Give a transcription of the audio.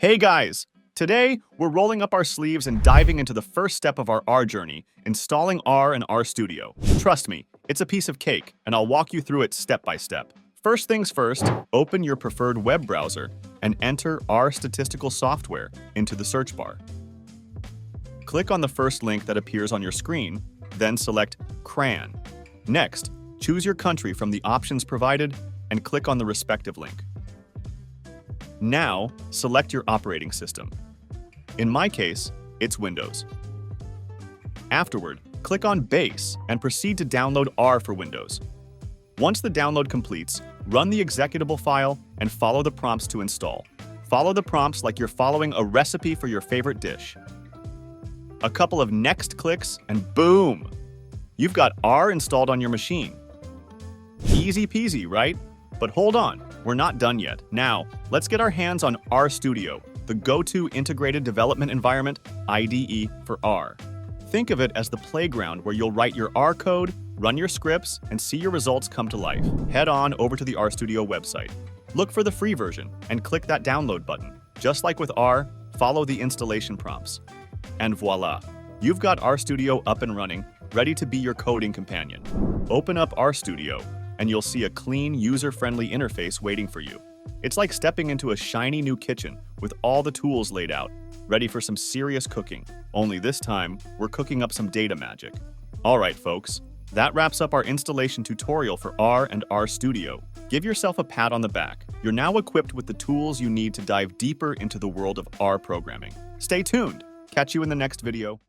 Hey guys! Today, we're rolling up our sleeves and diving into the first step of our R journey, installing R and RStudio. Trust me, it's a piece of cake, and I'll walk you through it step by step. First things first, open your preferred web browser and enter R statistical software into the search bar. Click on the first link that appears on your screen, then select CRAN. Next, choose your country from the options provided and click on the respective link. Now, select your operating system. In my case, it's Windows. Afterward, click on Base and proceed to download R for Windows. Once the download completes, run the executable file and follow the prompts to install. Follow the prompts like you're following a recipe for your favorite dish. A couple of next clicks and boom! You've got R installed on your machine. Easy peasy, right? But hold on, we're not done yet. Now, let's get our hands on RStudio, the go-to integrated development environment, IDE, for R. Think of it as the playground where you'll write your R code, run your scripts, and see your results come to life. Head on over to the RStudio website. Look for the free version and click that download button. Just like with R, follow the installation prompts. And voila, you've got RStudio up and running, ready to be your coding companion. Open up RStudio, and you'll see a clean, user-friendly interface waiting for you. It's like stepping into a shiny new kitchen with all the tools laid out, ready for some serious cooking. Only this time, we're cooking up some data magic. All right, folks, that wraps up our installation tutorial for R and RStudio. Give yourself a pat on the back. You're now equipped with the tools you need to dive deeper into the world of R programming. Stay tuned. Catch you in the next video.